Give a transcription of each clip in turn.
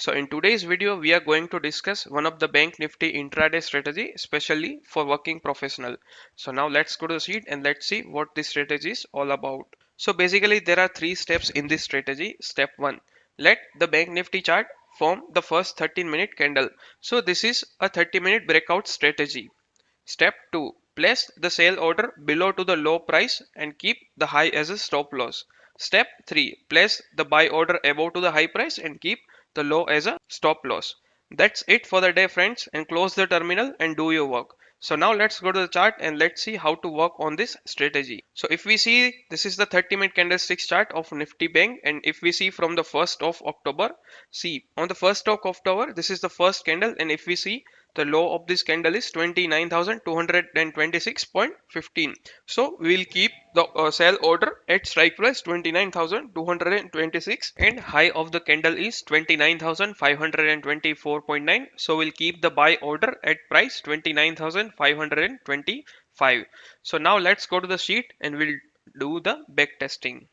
So in today's video, we are going to discuss one of the Bank Nifty intraday strategy, especially for working professional. So now let's go to the sheet and let's see what this strategy is all about. So basically there are three steps in this strategy. Step 1, let the Bank Nifty chart form the first 13-minute candle. So this is a 30-minute breakout strategy. Step 2, place the sell order below to the low price and keep the high as a stop loss. Step 3, place the buy order above to the high price and keep the low as a stop loss. That's it for the day, friends, and close the terminal and do your work. So now let's go to the chart and let's see how to work on this strategy. So if we see, this is the 30-minute candlesticks chart of Nifty Bank, and if we see from the 1st of October, see on the 1st of October, this is the first candle, and if we see the low of this candle is 29,226.15. So we will keep the sell order at strike price 29,226 and high of the candle is 29,524.9. So we'll keep the buy order at price 29,525. So now let's go to the sheet and we'll do the back testing.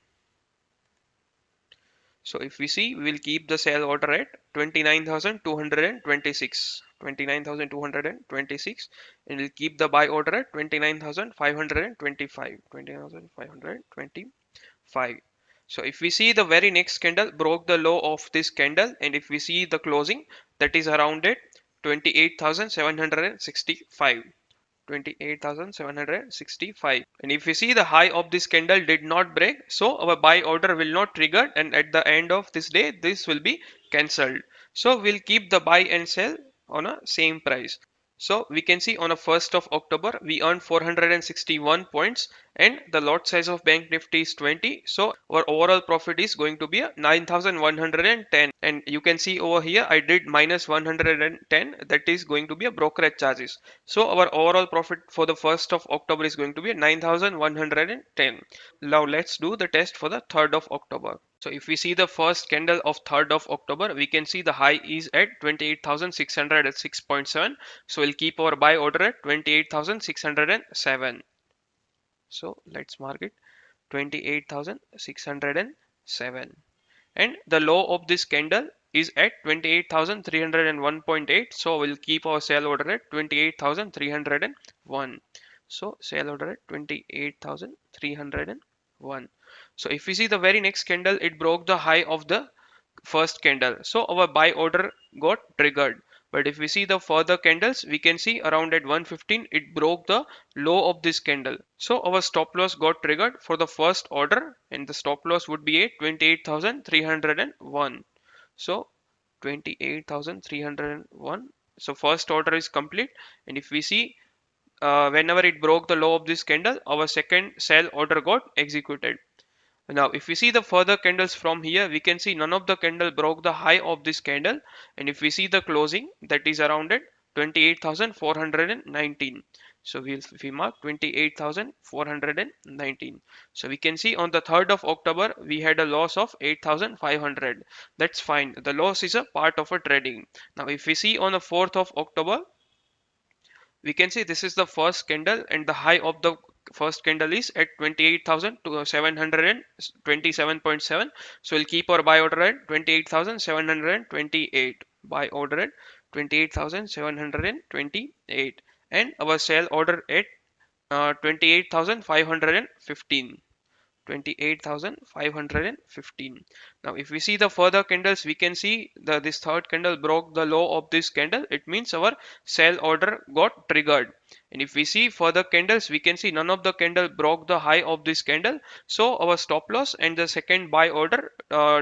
So if we see, we will keep the sell order at 29,226, 29,226, and we'll keep the buy order at 29,525, 29,525. So if we see, the very next candle broke the low of this candle, and if we see the closing, that is around at 28,765. 28,765, and if we see the high of this candle did not break, so our buy order will not trigger, and at the end of this day this will be cancelled. So we'll keep the buy and sell on a same price. So we can see on the 1st of October we earned 461 points and the lot size of Bank Nifty is 20. So our overall profit is going to be a 9,110, and you can see over here I did minus 110, that is going to be a brokerage charges. So our overall profit for the 1st of October is going to be 9,110. Now let's do the test for the 3rd of October. So if we see the first candle of 3rd of October, we can see the high is at 28,606.7. So we'll keep our buy order at 28,607. So let's mark it 28,607. And the low of this candle is at 28,301.8. So we'll keep our sell order at 28,301. So sell order at 28,301. So if we see the very next candle, it broke the high of the first candle. So our buy order got triggered. But if we see the further candles, we can see around at 115, it broke the low of this candle. So our stop loss got triggered for the first order, and the stop loss would be at 28,301. So 28,301. So first order is complete. And if we see, whenever it broke the low of this candle, our second sell order got executed. Now if we see the further candles from here, we can see none of the candle broke the high of this candle, and if we see the closing, that is around at 28,419. So we mark 28,419. So we can see on the 3rd of October we had a loss of 8,500. That's fine, the loss is a part of a trading. Now if we see on the 4th of October, we can see this is the first candle and the high of the first candle is at 28,727.7. So we'll keep our buy order at 28,728. Buy order at 28,728 and our sell order at 28,515. 28,515. Now if we see the further candles, we can see this third candle broke the low of this candle. It means our sell order got triggered. And if we see further candles, we can see none of the candle broke the high of this candle. So our stop loss and the second buy order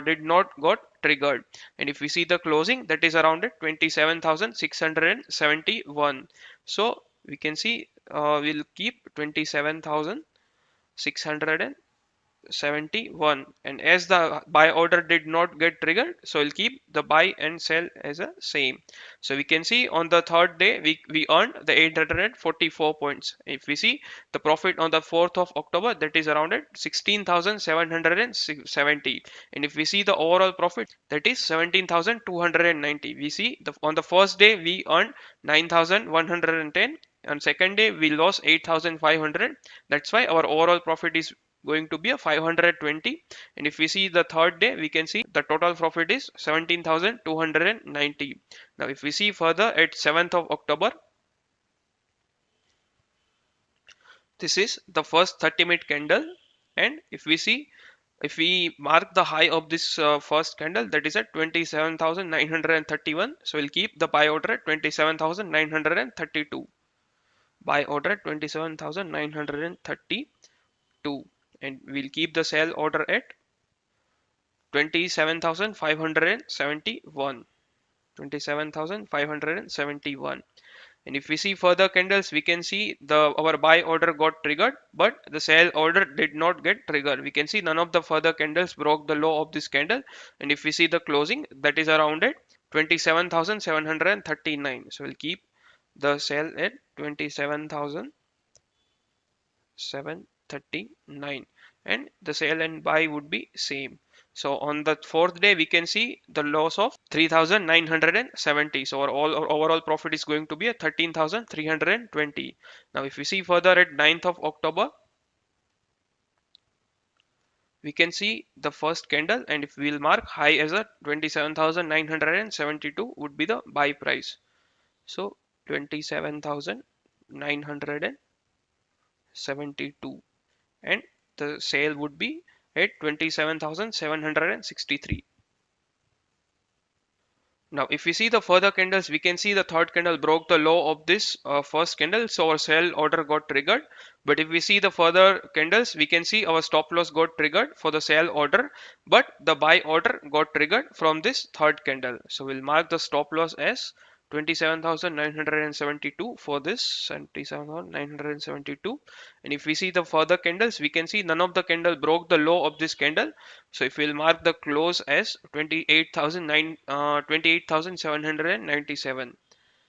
did not got triggered. And if we see the closing, that is around at 27,671. So we can see we'll keep 27,671, and as the buy order did not get triggered, so we'll keep the buy and sell as a same. So we can see on the third day we earned the 844 points. If we see the profit on the 4th of October, that is around at 16,770, and if we see the overall profit, that is 17,290. We see on the first day we earned 9,110, on second day we lost 8,500. That's why our overall profit is going to be a 520. And if we see the third day, we can see the total profit is 17,290. Now if we see further at 7th of October, this is the first 30-minute candle. And if we see, if we mark the high of this first candle, that is at 27,931. So we'll keep the buy order at 27,932. Buy order at 27,932. And we'll keep the sell order at 27,571. 27,571. And if we see further candles, we can see our buy order got triggered, but the sell order did not get triggered. We can see none of the further candles broke the low of this candle. And if we see the closing, that is around at 27,739. So we'll keep the sell at 27,739, and the sell and buy would be same. So on the fourth day, we can see the loss of 3,970. So our overall profit is going to be a 13,320. Now, if we see further at 9th of October, we can see the first candle, and if we'll mark high as a 27,972 would be the buy price. So 27,972, and the sale would be at 27,763. Now, if we see the further candles, we can see the third candle broke the low of this first candle, so our sell order got triggered. But if we see the further candles, we can see our stop loss got triggered for the sell order, but the buy order got triggered from this third candle. So we'll mark the stop loss as 27,972 for this 27,972. And if we see the further candles, we can see none of the candle broke the low of this candle. So if we'll mark the close as 28,797.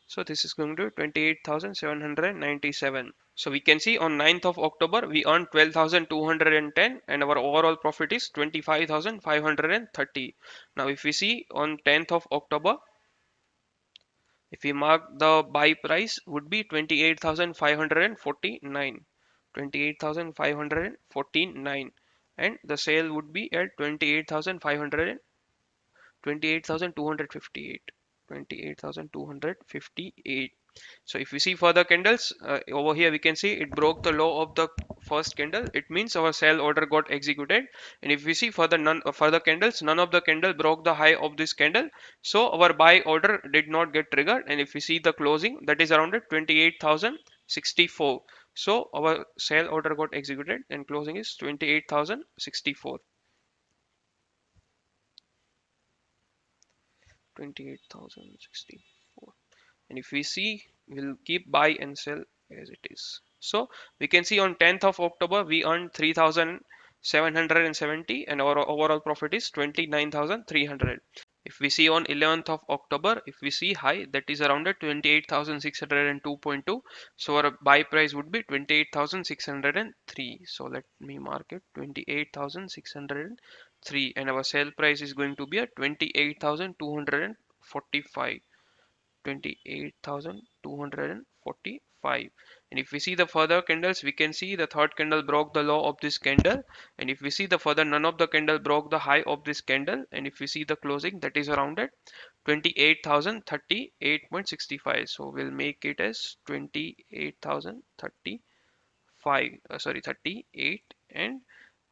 So this is going to 28,797. So we can see on 9th of October we earned 12,210, and our overall profit is 25,530. Now if we see on 10th of October, if we mark the buy price would be 28,549. 28,549, and the sale would be at 28,500, 28,258. 28,258. So if we see further candles over here, we can see it broke the low of the first candle. It means our sell order got executed. And if we see further candles, none of the candle broke the high of this candle, so our buy order did not get triggered. And if we see the closing, that is around 28,064. So our sell order got executed, and closing is 28,064. 28,064. And if we see, we'll keep buy and sell as it is. So we can see on 10th of October we earned 3,770, and our overall profit is 29,300. If we see on 11th of October, if we see high, that is around 28,602.2. So our buy price would be 28,603. So let me mark it 28,603, and our sell price is going to be at 28,245. 28,245. And if we see the further candles, we can see the third candle broke the low of this candle. And if we see the further, none of the candle broke the high of this candle. And if we see the closing, that is around at 28,038.65. So we'll make it as 28,035. Sorry, 38. And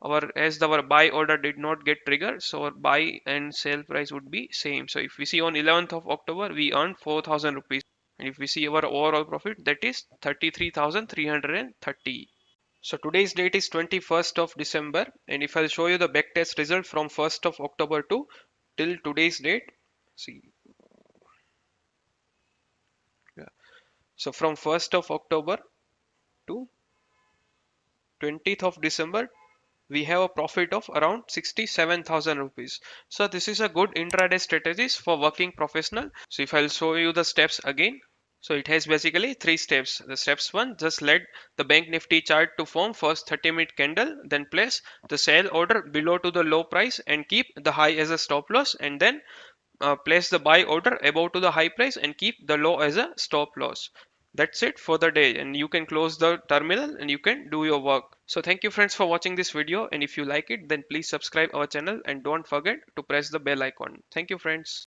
our buy order did not get triggered, so our buy and sell price would be same. So if we see on 11th of October we earned 4,000 rupees, and if we see our overall profit, that is 33,330. So today's date is 21st of December, and if I'll show you the backtest result from 1st of October to till today's date, see, yeah. So from 1st of October to 20th of December, we have a profit of around 67,000 rupees. So this is a good intraday strategies for working professional. So if I'll show you the steps again. So it has basically three steps. The steps one, just let the bank nifty chart to form first 30-minute candle, then place the sell order below to the low price and keep the high as a stop loss, and then place the buy order above to the high price and keep the low as a stop loss. That's it for the day, and you can close the terminal and you can do your work. So thank you friends for watching this video, and if you like it then please subscribe our channel and don't forget to press the bell icon. Thank you friends.